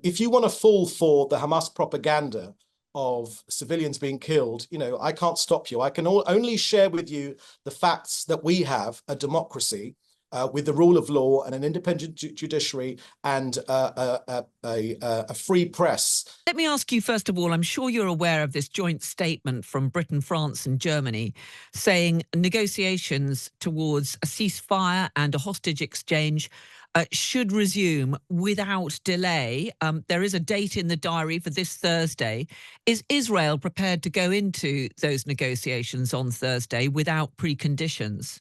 If you want to fall for the Hamas propaganda of civilians being killed, I can't stop you. I can only share with you the facts that we have a democracy with the rule of law and an independent judiciary and a free press. Let me ask you, first of all, I'm sure you're aware of this joint statement from Britain, France and Germany saying negotiations towards a ceasefire and a hostage exchange should resume without delay. There is a date in the diary for this Thursday. Is Israel prepared to go into those negotiations on Thursday without preconditions?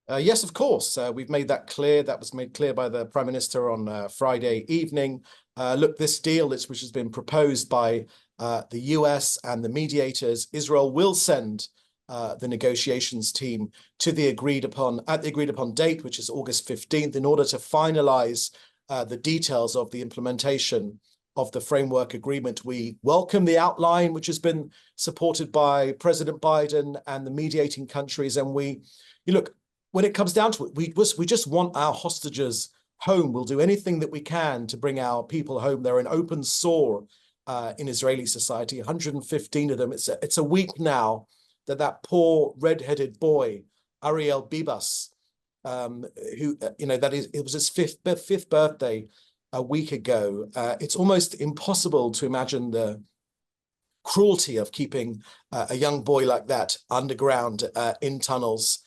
Yes, of course. We've made that clear. That was made clear by the Prime Minister on Friday evening. Look, this deal, which has been proposed by the US and the mediators, Israel will send the negotiations team to the agreed upon date, which is August 15th, in order to finalize the details of the implementation of the framework agreement. We welcome the outline, which has been supported by President Biden and the mediating countries. And look, when it comes down to it, we just want our hostages home. We'll do anything that we can to bring our people home. They're an open sore in Israeli society, 115 of them. It's a week now that poor red-headed boy, Ariel Bibas, it was his fifth birthday a week ago. It's almost impossible to imagine the cruelty of keeping a young boy like that underground in tunnels,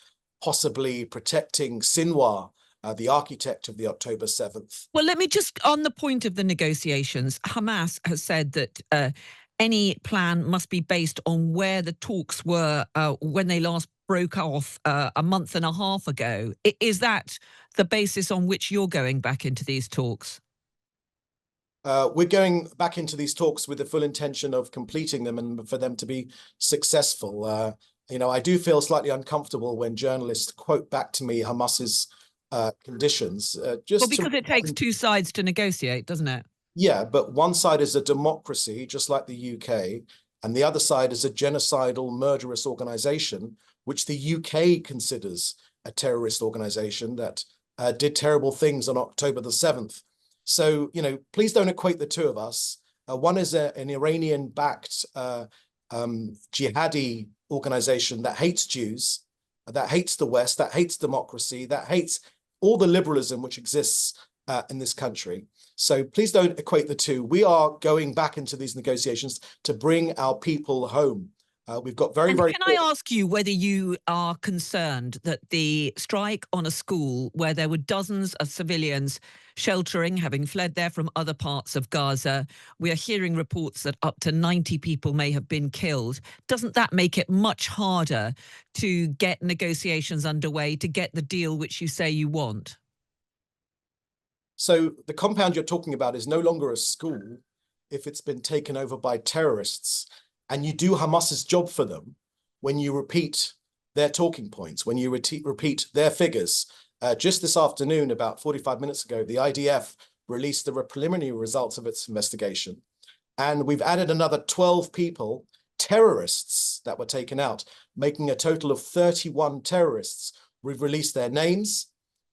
possibly protecting Sinwar, the architect of the October 7th. Well, let me just, on the point of the negotiations, Hamas has said that any plan must be based on where the talks were when they last broke off a month and a half ago. Is that the basis on which you're going back into these talks? We're going back into these talks with the full intention of completing them and for them to be successful. I do feel slightly uncomfortable when journalists quote back to me Hamas's conditions. Because it takes two sides to negotiate, doesn't it? Yeah, but one side is a democracy, just like the UK, and the other side is a genocidal, murderous organization, which the UK considers a terrorist organization that did terrible things on October the 7th. So, please don't equate the two of us. One is an Iranian-backed jihadi organization that hates Jews, that hates the West, that hates democracy, that hates all the liberalism which exists in this country. So please don't equate the two. We are going back into these negotiations to bring our people home. We've got very. Can I ask you whether you are concerned that the strike on a school where there were dozens of civilians sheltering, having fled there from other parts of Gaza, we are hearing reports that up to 90 people may have been killed. Doesn't that make it much harder to get negotiations underway, to get the deal which you say you want? So the compound you're talking about is no longer a school if it's been taken over by terrorists. And you do Hamas's job for them when you repeat their talking points, when you repeat their figures. Just this afternoon, about 45 minutes ago, the IDF released the preliminary results of its investigation. And we've added another 12 people, terrorists, that were taken out, making a total of 31 terrorists. We've released their names,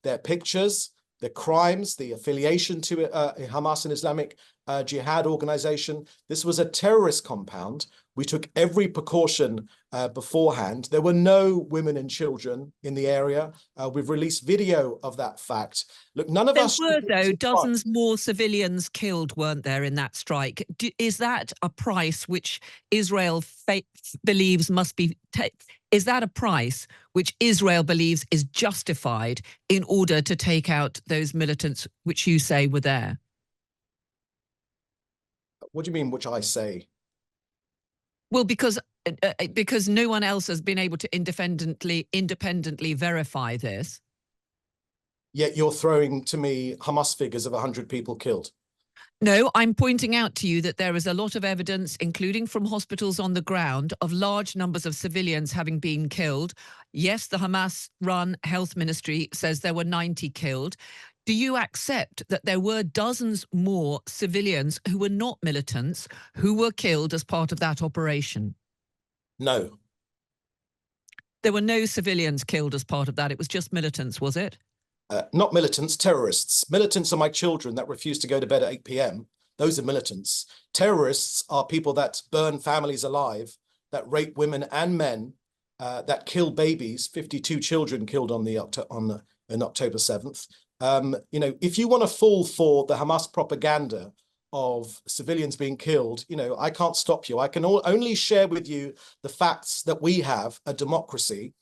their pictures, the crimes, the affiliation to Hamas and Islamic Jihad organization. This was a terrorist compound. We took every precaution beforehand. There were no women and children in the area. We've released video of that fact. Look, none of us— There were, though, dozens more civilians killed, weren't there, in that strike? Is that a price which Israel believes must be is that a price which Israel believes is justified in order to take out those militants which you say were there? What do you mean, which I say? Well, because no one else has been able to independently verify this. Yet you're throwing to me Hamas figures of 100 people killed. No, I'm pointing out to you that there is a lot of evidence, including from hospitals on the ground, of large numbers of civilians having been killed. Yes, the Hamas-run health ministry says there were 90 killed. Do you accept that there were dozens more civilians who were not militants who were killed as part of that operation? No. There were no civilians killed as part of that. It was just militants, was it? Not militants, terrorists. Militants are my children that refuse to go to bed at 8 p.m. Those are militants. Terrorists are people that burn families alive, that rape women and men, that kill babies. 52 children killed on October 7th. You know, if you want to fall for the Hamas propaganda of civilians being killed, you know, I can't stop you. I can only share with you the facts that we have a democracy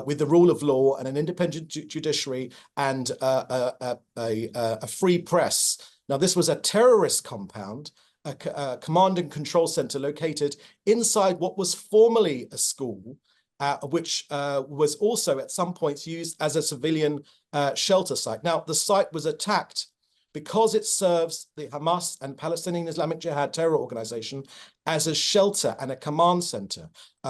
with the rule of law and an independent judiciary and a free press. Now, this was a terrorist compound, a command and control center located inside what was formerly a school, which was also at some points used as a civilian shelter site. Now, the site was attacked because it serves the Hamas and Palestinian Islamic Jihad terror organization as a shelter and a command center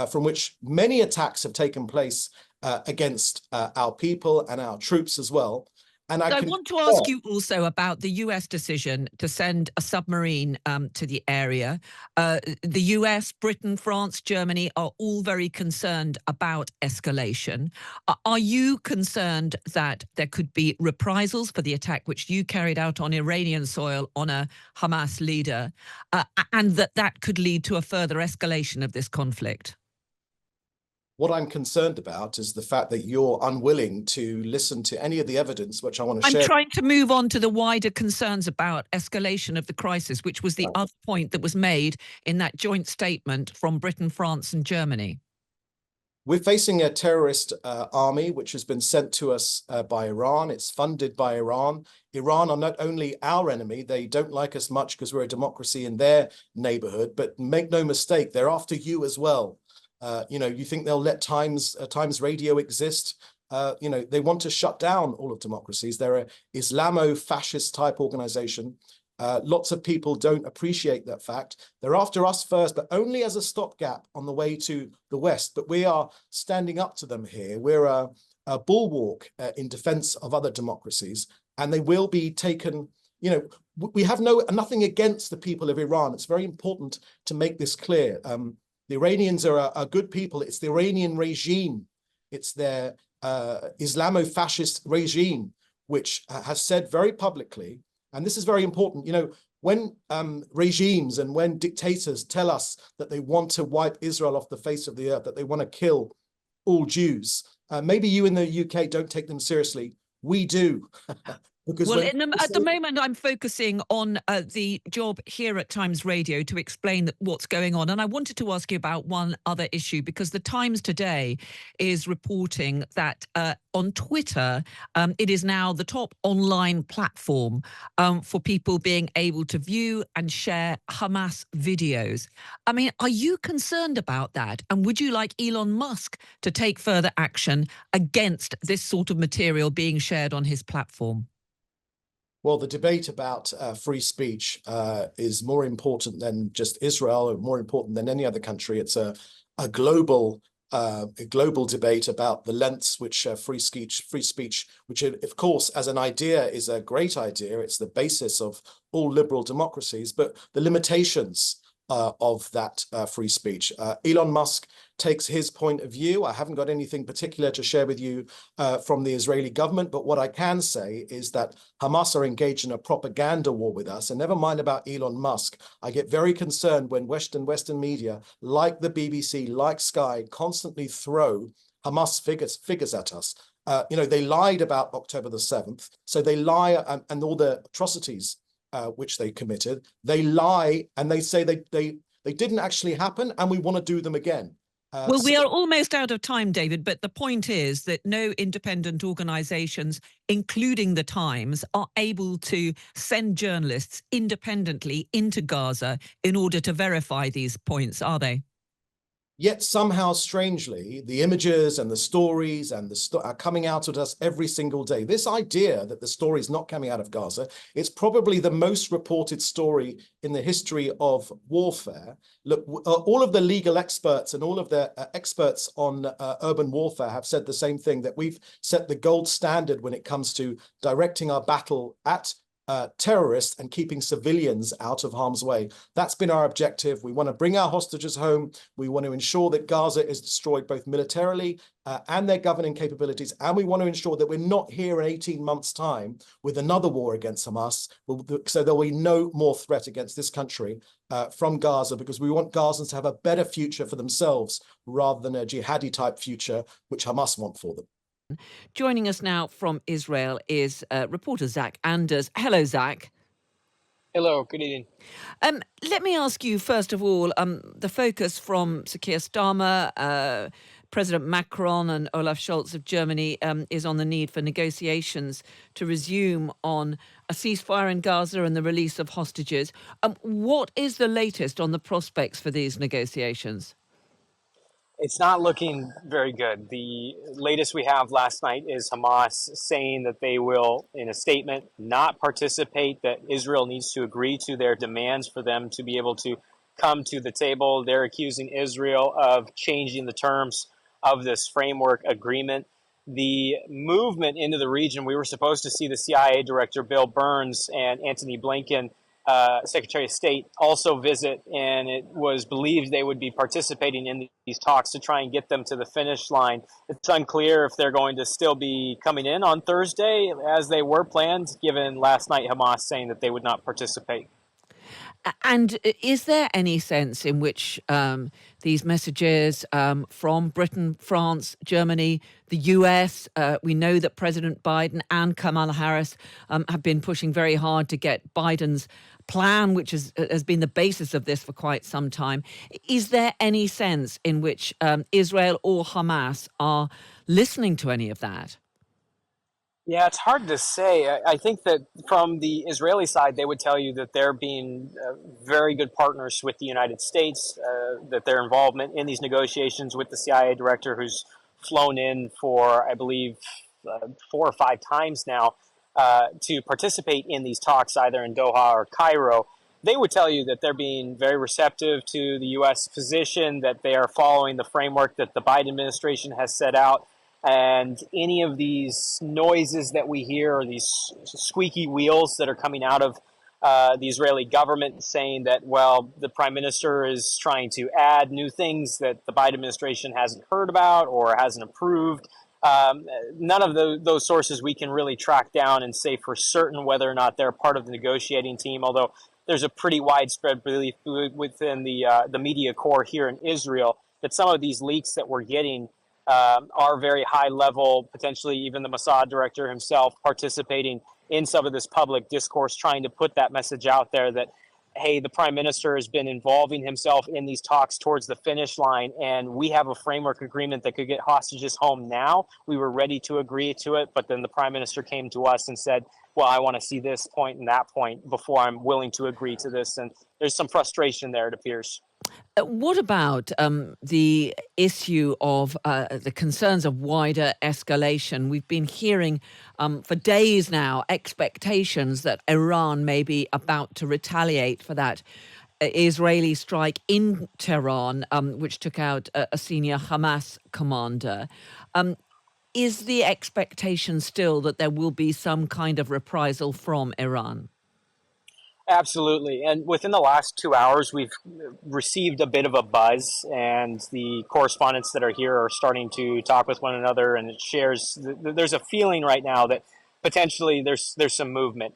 from which many attacks have taken place against our people and our troops as well. And I want to ask you also about the US decision to send a submarine to the area. The US, Britain, France, Germany are all very concerned about escalation. Are you concerned that there could be reprisals for the attack which you carried out on Iranian soil on a Hamas leader, and that could lead to a further escalation of this conflict? What I'm concerned about is the fact that you're unwilling to listen to any of the evidence which I want to share. I'm trying to move on to the wider concerns about escalation of the crisis, which was the other point that was made in that joint statement from Britain, France, and Germany. We're facing a terrorist army which has been sent to us by Iran. It's funded by Iran. Iran are not only our enemy, they don't like us much because we're a democracy in their neighborhood, but make no mistake, they're after you as well. You know, you think they'll let Times Radio exist? You know, they want to shut down all of democracies. They're an Islamo-fascist type organization. Lots of people don't appreciate that fact. They're after us first, but only as a stopgap on the way to the West. But we are standing up to them here. We're a bulwark in defense of other democracies, and they will be taken. You know, we have nothing against the people of Iran. It's very important to make this clear. The Iranians are a good people. It's the Iranian regime. It's their Islamo-fascist regime, which has said very publicly, and this is very important, you know, when regimes and when dictators tell us that they want to wipe Israel off the face of the earth, that they want to kill all Jews, maybe you in the UK don't take them seriously. We do. Well, at the moment, I'm focusing on the job here at Times Radio to explain what's going on. And I wanted to ask you about one other issue, because the Times today is reporting that on Twitter, it is now the top online platform for people being able to view and share Hamas videos. I mean, are you concerned about that? And would you like Elon Musk to take further action against this sort of material being shared on his platform? Well, the debate about free speech is more important than just Israel, or more important than any other country. It's a global debate about the lengths which free speech, which of course, as an idea, is a great idea. It's the basis of all liberal democracies, but the limitations of that free speech. Elon Musk takes his point of view. I haven't got anything particular to share with you from the Israeli government, but what I can say is that Hamas are engaged in a propaganda war with us. And never mind about Elon Musk, I get very concerned when Western media, like the BBC, like Sky, constantly throw Hamas figures at us. You know, they lied about October the 7th, so they lie and all the atrocities which they committed. They lie and they say they didn't actually happen, and we want to do them again. Well, we are almost out of time, David, but the point is that no independent organizations, including the Times, are able to send journalists independently into Gaza in order to verify these points, are they? Yet somehow, strangely, the images and the stories and are coming out at us every single day. This idea that the story is not coming out of Gaza, it's probably the most reported story in the history of warfare. Look, all of the legal experts and all of the experts on urban warfare have said the same thing, that we've set the gold standard when it comes to directing our battle at terrorists and keeping civilians out of harm's way. That's been our objective. We want to bring our hostages home. We want to ensure that Gaza is destroyed both militarily and their governing capabilities. And we want to ensure that we're not here in 18 months' time with another war against Hamas. So there'll be no more threat against this country from Gaza, because we want Gazans to have a better future for themselves rather than a jihadi type future, which Hamas want for them. Joining us now from Israel is reporter Zach Anders. Hello, Zach. Hello, good evening. Let me ask you, first of all, the focus from Sir Keir Starmer, President Macron and Olaf Scholz of Germany is on the need for negotiations to resume on a ceasefire in Gaza and the release of hostages. What is the latest on the prospects for these negotiations? It's not looking very good. The latest we have last night is Hamas saying that they will, in a statement, not participate, that Israel needs to agree to their demands for them to be able to come to the table. They're accusing Israel of changing the terms of this framework agreement. The movement into the region, we were supposed to see the CIA director, Bill Burns, and Antony Blinken, Secretary of State, also visit, and it was believed they would be participating in these talks to try and get them to the finish line. It's unclear if they're going to still be coming in on Thursday as they were planned, given last night Hamas saying that they would not participate. And is there any sense in which these messages from Britain, France, Germany, the US, we know that President Biden and Kamala Harris have been pushing very hard to get Biden's plan, which has been the basis of this for quite some time. Is there any sense in which Israel or Hamas are listening to any of that? Yeah, it's hard to say. I think that from the Israeli side, they would tell you that they're being very good partners with the United States, that their involvement in these negotiations with the CIA director, who's flown in for, I believe, 4 or 5 times now to participate in these talks, either in Doha or Cairo. They would tell you that they're being very receptive to the U.S. position, that they are following the framework that the Biden administration has set out. And any of these noises that we hear, or these squeaky wheels that are coming out of the Israeli government saying that, well, the prime minister is trying to add new things that the Biden administration hasn't heard about or hasn't approved. None of those sources we can really track down and say for certain whether or not they're part of the negotiating team, although there's a pretty widespread belief within the media core here in Israel that some of these leaks that we're getting are very high level, potentially even the Mossad director himself participating in some of this public discourse, trying to put that message out there that, hey, the prime minister has been involving himself in these talks towards the finish line, and we have a framework agreement that could get hostages home now. We were ready to agree to it, but then the prime minister came to us and said, well, I want to see this point and that point before I'm willing to agree to this. And there's some frustration there, it appears. What about the issue of the concerns of wider escalation? We've been hearing for days now expectations that Iran may be about to retaliate for that Israeli strike in Tehran, which took out a senior Hamas commander. Is the expectation still that there will be some kind of reprisal from Iran? Absolutely. And within the last 2 hours, we've received a bit of a buzz, and the correspondents that are here are starting to talk with one another, and it shares. There's a feeling right now that potentially there's some movement.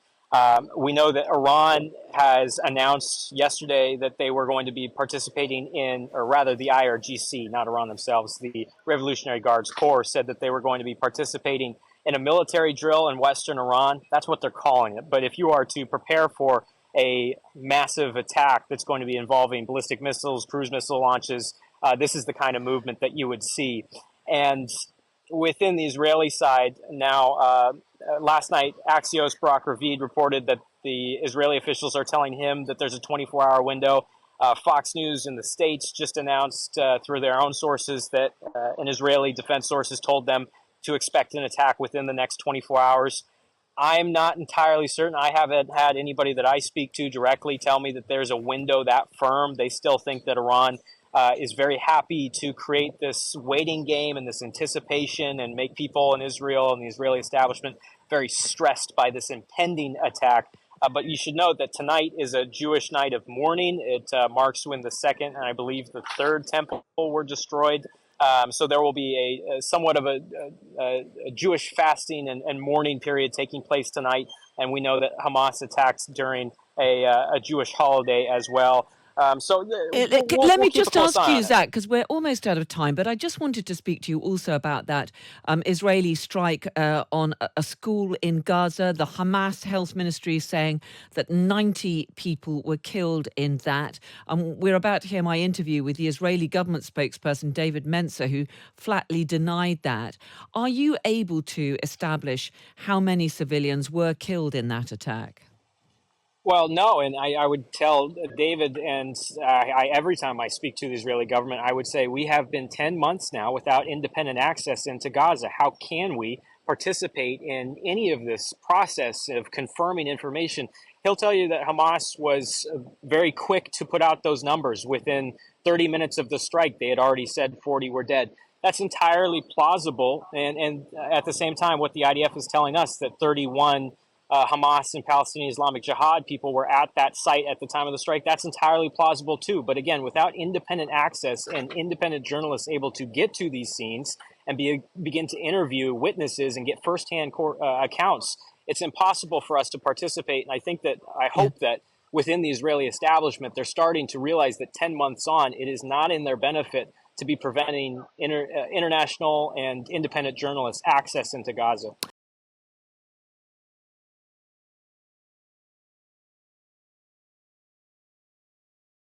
We know that Iran has announced yesterday that they were going to be participating in, or rather the IRGC, not Iran themselves, the Revolutionary Guards Corps said that they were going to be participating in a military drill in Western Iran. That's what they're calling it. But if you are to prepare for a massive attack that's going to be involving ballistic missiles, cruise missile launches, this is the kind of movement that you would see. And within the Israeli side now, last night, Axios' Barak Ravid reported that the Israeli officials are telling him that there's a 24-hour window. Fox News in the States just announced through their own sources that an Israeli defense sources told them to expect an attack within the next 24 hours. I'm not entirely certain. I haven't had anybody that I speak to directly tell me that there's a window that firm. They still think that Iran is very happy to create this waiting game and this anticipation and make people in Israel and the Israeli establishment very stressed by this impending attack. But you should note that tonight is a Jewish night of mourning. It marks when the second and I believe the third temple were destroyed. So there will be a somewhat of a Jewish fasting and mourning period taking place tonight. And we know that Hamas attacks during a Jewish holiday as well. Let me keep a just close ask eye you, on it. Zach, because we're almost out of time, but I just wanted to speak to you also about that Israeli strike on a school in Gaza. The Hamas Health Ministry is saying that 90 people were killed in that. We're about to hear my interview with the Israeli government spokesperson, David Mencer, who flatly denied that. Are you able to establish how many civilians were killed in that attack? Well, no, and I would tell David, and every time I speak to the Israeli government, I would say we have been 10 months now without independent access into Gaza. How can we participate in any of this process of confirming information? He'll tell you that Hamas was very quick to put out those numbers. Within 30 minutes of the strike, they had already said 40 were dead. That's entirely plausible, and at the same time, what the IDF is telling us, that 31 Hamas and Palestinian Islamic Jihad people were at that site at the time of the strike. That's entirely plausible too. But again, without independent access and independent journalists able to get to these scenes and begin to interview witnesses and get firsthand accounts, it's impossible for us to participate. And I hope that within the Israeli establishment, they're starting to realize that 10 months on, it is not in their benefit to be preventing international and independent journalists access into Gaza.